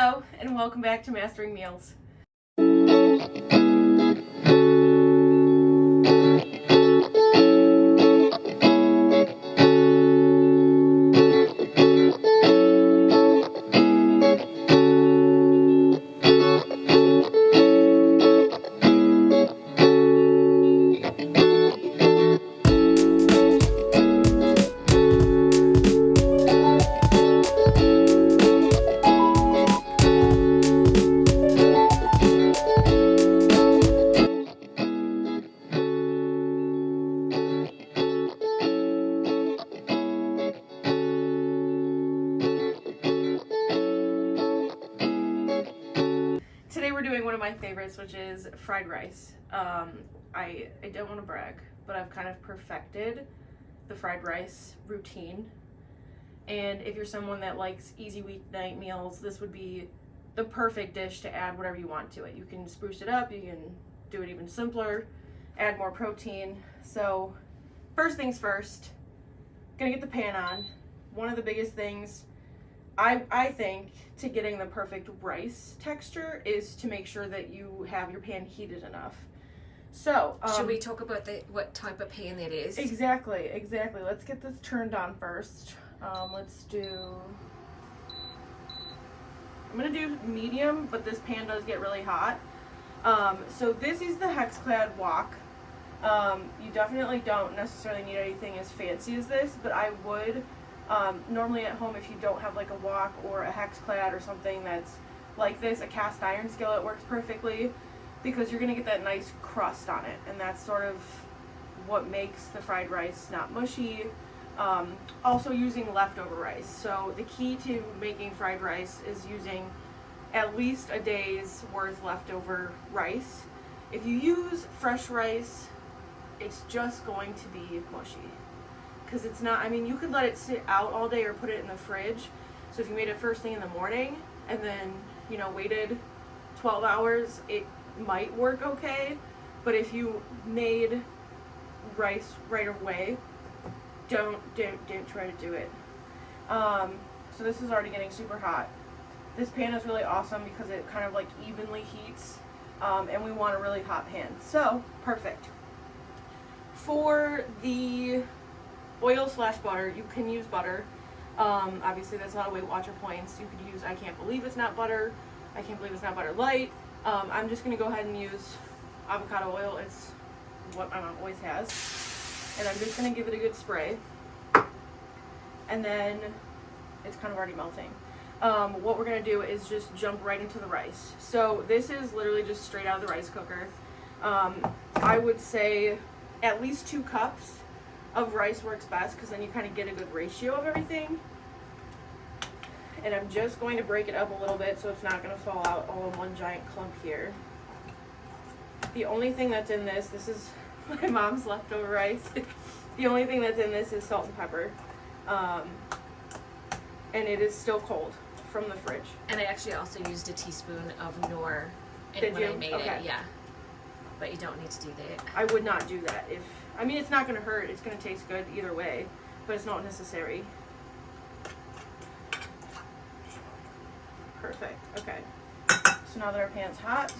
Hello, and welcome back to Mastering Meals. Today we're doing one of my favorites, which is fried rice. I don't want to brag, but I've kind of perfected the fried rice routine. And if you're someone that likes easy weeknight meals, this would be the perfect dish to add whatever you want to it. You can spruce it up, you can do it even simpler, add more protein. So first things first, gonna get the pan on. One of the biggest things I think to getting the perfect rice texture is to make sure that you have your pan heated enough. So should we talk about what type of pan it is? Exactly. Let's get this turned on first. I'm gonna do medium, but this pan does get really hot. So this is the Hexclad wok. You definitely don't necessarily need anything as fancy as this, but I would normally at home, if you don't have like a wok or a Hexclad or something that's like this, a cast iron skillet works perfectly because you're gonna get that nice crust on it, and that's sort of what makes the fried rice not mushy. Also using leftover rice. So the key to making fried rice is using at least a day's worth leftover rice. If you use fresh rice, it's just going to be mushy. Because it's not, I mean, you could let it sit out all day or put it in the fridge. So if you made it first thing in the morning and then, waited 12 hours, it might work okay. But if you made rice right away, don't try to do it. So this is already getting super hot. This pan is really awesome because it kind of like evenly heats, and we want a really hot pan. So, perfect. For the oil/butter, you can use butter. Obviously that's not a Weight Watcher points. You could use I can't believe it's not butter. I can't believe it's not butter light. I'm just gonna go ahead and use avocado oil. It's what my mom always has. And I'm just gonna give it a good spray. And then it's kind of already melting. What we're gonna do is just jump right into the rice. So this is literally just straight out of the rice cooker. I would say at least 2 cups of rice works best because then you kind of get a good ratio of everything. And I'm just going to break it up a little bit so it's not going to fall out all in one giant clump here. The only thing that's in this is my mom's leftover rice. The only thing that's in this is salt and pepper. And it is still cold from the fridge. And I actually also used a teaspoon of Knorr Did when you? I made Okay. it. Yeah. But you don't need to do that. I would not do that. It's not going to hurt. It's going to taste good either way, but it's not necessary. Perfect. Okay. So now that our pan's hot,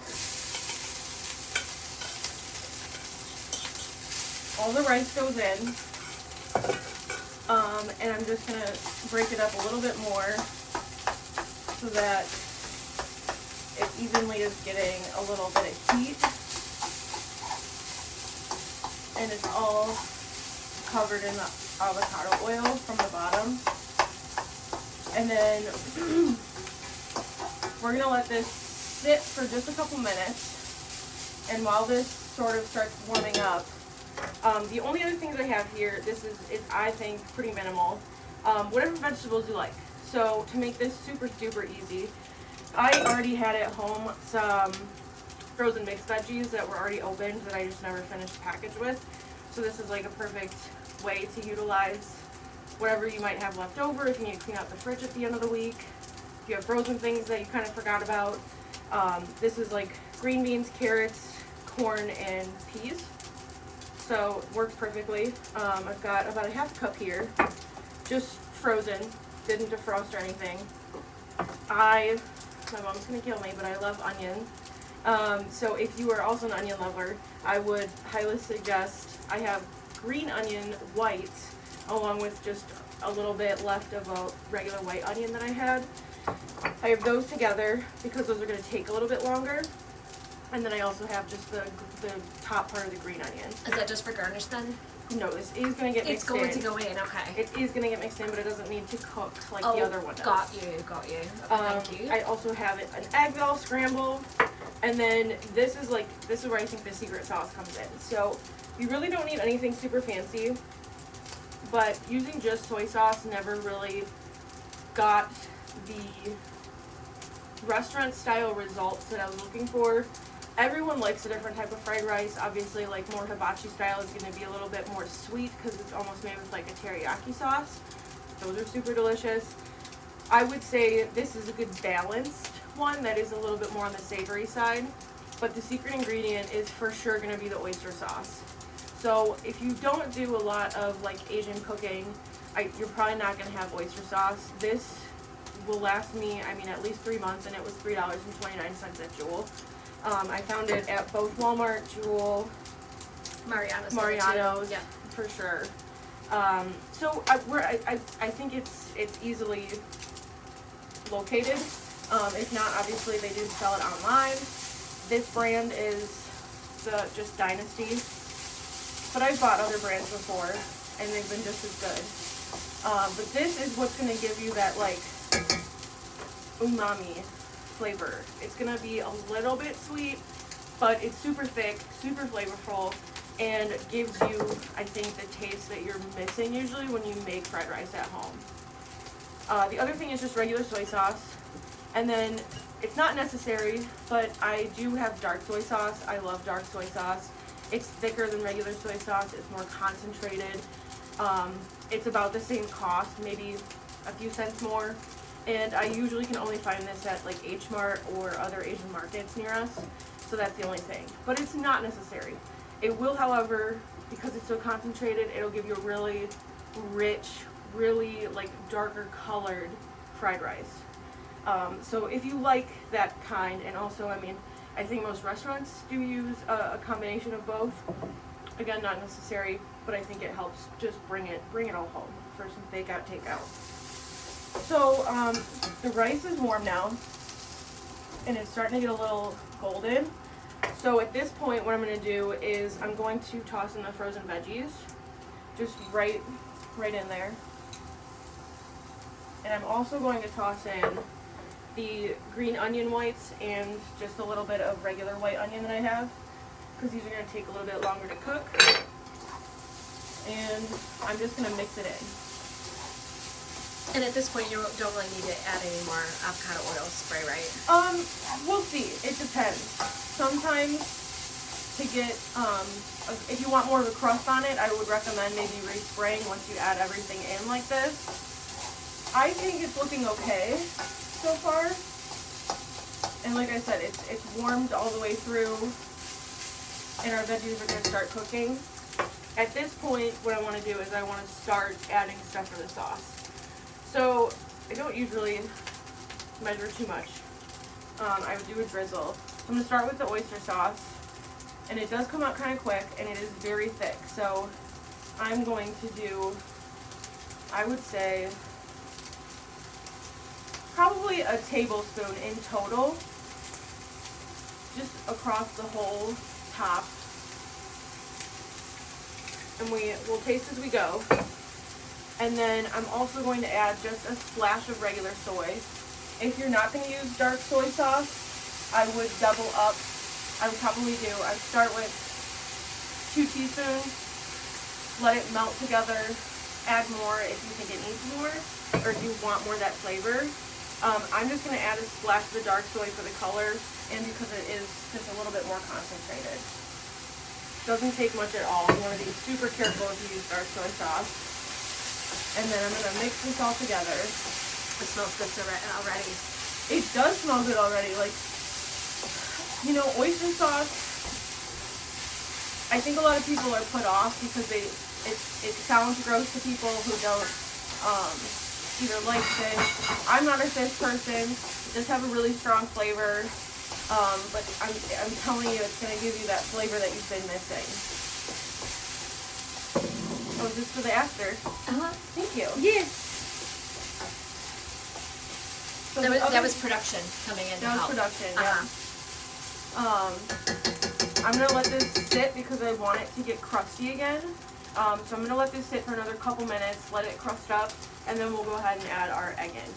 all the rice goes in, and I'm just going to break it up a little bit more so that it evenly is getting a little bit of heat. And it's all covered in the avocado oil from the bottom. And then we're gonna let this sit for just a couple minutes. And while this sort of starts warming up, the only other things I have here, this is I think pretty minimal. Whatever vegetables you like. So to make this super duper easy, I already had at home some frozen mixed veggies that were already opened that I just never finished the package with. So this is like a perfect way to utilize whatever you might have left over if you need to clean out the fridge at the end of the week. If you have frozen things that you kind of forgot about. This is like green beans, carrots, corn, and peas. So it works perfectly. I've got about a half cup here, just frozen, didn't defrost or anything. I My mom's gonna kill me, but I love onion. So if you are also an onion lover, I would highly suggest, I have green onion white along with just a little bit left of a regular white onion that I had. I have those together because those are going to take a little bit longer. And then I also have just the top part of the green onion. Is that just for garnish then? No, this is going to get mixed in. It's going to go in, okay. It is going to get mixed in, but it doesn't need to cook like the other one does. Got you. Okay, thank you. I also have an egg bell scrambled. And then this is where I think the secret sauce comes in. So you really don't need anything super fancy, but using just soy sauce never really got the restaurant style results that I was looking for. Everyone likes a different type of fried rice. Obviously, like more hibachi style is going to be a little bit more sweet because it's almost made with like a teriyaki sauce. Those are super delicious. I would say this is a good balanced one that is a little bit more on the savory side, but the secret ingredient is for sure going to be the oyster sauce. So if you don't do a lot of like Asian cooking, you're probably not going to have oyster sauce. This will last me, at least 3 months, and it was $3.29 at Jewel. I found it at both Walmart, Jewel, Mariano's, yeah, for sure. So I think it's easily located. If not, obviously they do sell it online. This brand is just Dynasty, but I've bought other brands before, and they've been just as good. But this is what's going to give you that like umami flavor. It's going to be a little bit sweet, but it's super thick, super flavorful, and gives you, I think, the taste that you're missing usually when you make fried rice at home. The other thing is just regular soy sauce, and then it's not necessary, but I do have dark soy sauce. I love dark soy sauce. It's thicker than regular soy sauce. It's more concentrated. It's about the same cost, maybe a few cents more. And I usually can only find this at like H Mart or other Asian markets near us. So that's the only thing. But it's not necessary. It will, however, because it's so concentrated, it'll give you a really rich, really like darker colored fried rice. So if you like that kind, and also, I think most restaurants do use a combination of both. Again, not necessary, but I think it helps just bring it all home for some takeout. So the rice is warm now, and it's starting to get a little golden. So at this point, what I'm going to do is I'm going to toss in the frozen veggies, just right in there. And I'm also going to toss in the green onion whites and just a little bit of regular white onion that I have, because these are going to take a little bit longer to cook. And I'm just going to mix it in. And at this point, you don't really need to add any more avocado oil spray, right? We'll see. It depends. Sometimes to get, if you want more of a crust on it, I would recommend maybe re-spraying once you add everything in like this. I think it's looking okay so far. And like I said, it's warmed all the way through, and our veggies are going to start cooking. At this point, what I want to do is I want to start adding stuff for the sauce. So I don't usually measure too much. I would do a drizzle. So I'm going to start with the oyster sauce, and it does come out kind of quick, and it is very thick. So I'm going to do, I would say, probably a tablespoon in total, just across the whole top. And we'll taste as we go. And then I'm also going to add just a splash of regular soy. If you're not going to use dark soy sauce, I would double up. I would probably I'd start with 2 teaspoons, let it melt together, add more if you think it needs more, or if you want more of that flavor. I'm just going to add a splash of the dark soy for the color, and because it is just a little bit more concentrated. Doesn't take much at all. You want to be super careful if you use dark soy sauce. And then I'm going to mix this all together. It smells good already. It does smell good already. Like, oyster sauce, I think a lot of people are put off because it sounds gross to people who don't either like fish. I'm not a fish person. does have a really strong flavor, but I'm telling you, it's going to give you that flavor that you've been missing. Oh, is this for the after? Thank you. Yeah. So that was production coming in. That was production, yeah. I'm going to let this sit because I want it to get crusty again. So I'm going to let this sit for another couple minutes, let it crust up, and then we'll go ahead and add our egg in.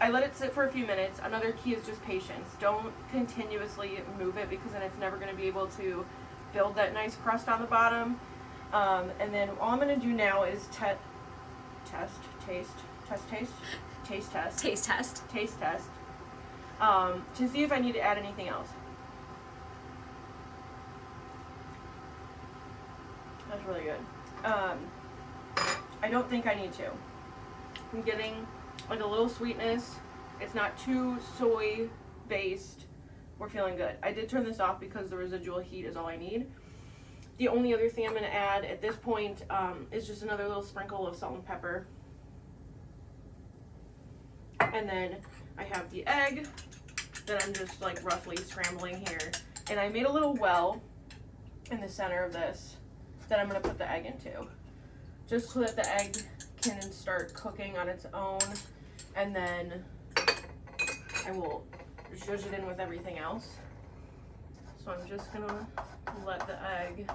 I let it sit for a few minutes. Another key is just patience. Don't continuously move it because then it's never going to be able to build that nice crust on the bottom. And then all I'm going to do now is taste test to see if I need to add anything else. That's really good. I don't think I need to. I'm getting like a little sweetness. It's not too soy based. We're feeling good. I did turn this off because the residual heat is all I need. The only other thing I'm going to add at this point is just another little sprinkle of salt and pepper. And then I have the egg that I'm just like roughly scrambling here. And I made a little well in the center of this that I'm going to put the egg into, just so that the egg can start cooking on its own, and then I will zhuzh it in with everything else. So I'm just going to let the egg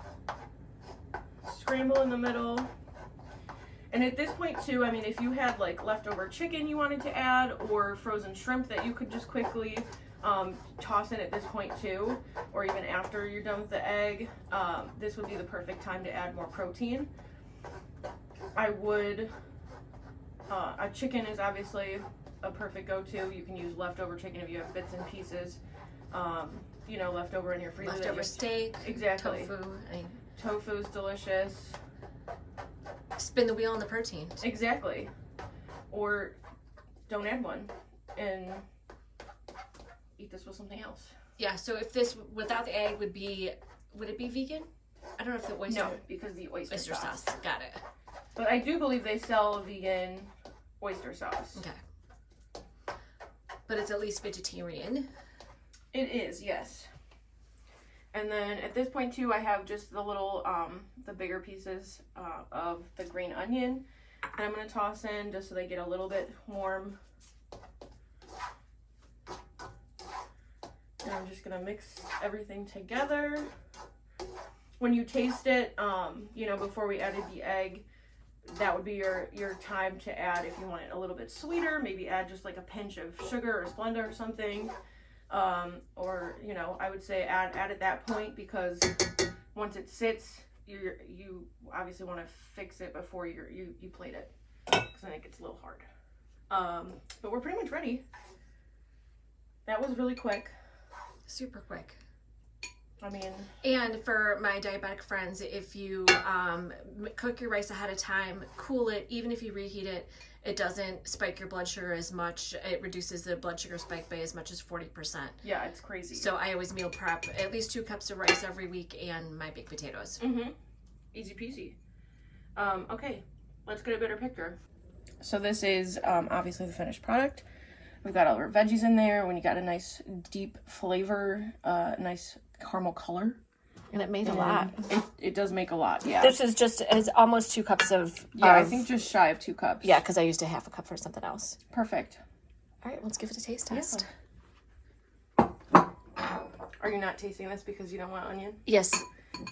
scramble in the middle. And at this point too, I mean, if you had like leftover chicken you wanted to add, or frozen shrimp that you could just quickly toss in at this point too, or even after you're done with the egg, this would be the perfect time to add more protein. I would, a chicken is obviously a perfect go-to. You can use leftover chicken if you have bits and pieces, you know, leftover in your freezer. Leftover steak. Exactly. Tofu. Tofu is delicious. Spin the wheel on the protein. Exactly. Or don't add one and eat this with something else. Yeah, so if this without the egg would it be vegan? I don't know if the oyster. No, because the oyster sauce. Got it. But I do believe they sell vegan oyster sauce. Okay. But it's at least vegetarian. It is, yes. And then at this point too, I have just the little, the bigger pieces of the green onion. And I'm going to toss in just so they get a little bit warm. And I'm just going to mix everything together. When you taste it, you know, before we added the egg, that would be your time to add, if you want it a little bit sweeter, maybe add just like a pinch of sugar or Splenda or something. Or, you know, I would say add at that point, because once it sits, you obviously want to fix it before you plate it, because then it gets a little hard. But we're pretty much ready. That was really quick. Super quick. I mean, and for my diabetic friends, if you cook your rice ahead of time, cool it, even if you reheat it, it doesn't spike your blood sugar as much. It reduces the blood sugar spike by as much as 40%. Yeah, it's crazy. So I always meal prep at least 2 cups of rice every week and my baked potatoes. Mm-hmm. Easy peasy. Okay, let's get a better picture. So this is obviously the finished product. We've got all our veggies in there. When you got a nice deep flavor, nice caramel color. And it made a lot. It does make a lot, yeah. This is almost 2 cups of... Yeah, I think just shy of 2 cups. Yeah, because I used a half a cup for something else. Perfect. All right, let's give it a taste test. Yeah. Are you not tasting this because you don't want onion? Yes.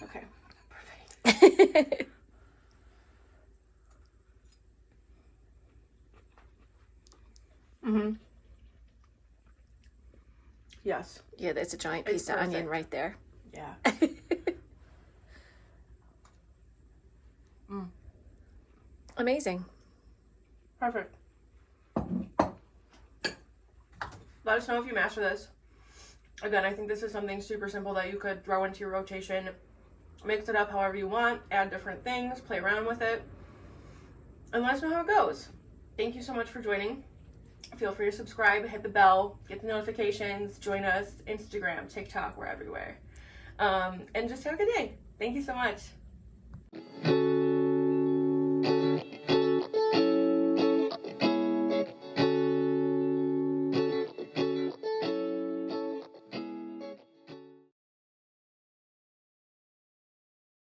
Okay, perfect. Mm-hmm. Yes. Yeah, that's a giant piece of onion right there. Yeah. Amazing. Perfect. Let us know if you master this. Again, I think this is something super simple that you could throw into your rotation. Mix it up however you want. Add different things. Play around with it. And let us know how it goes. Thank you so much for joining. Feel free to subscribe, hit the bell, get the notifications, join us, Instagram, TikTok, we're everywhere. And just have a good day. Thank you so much.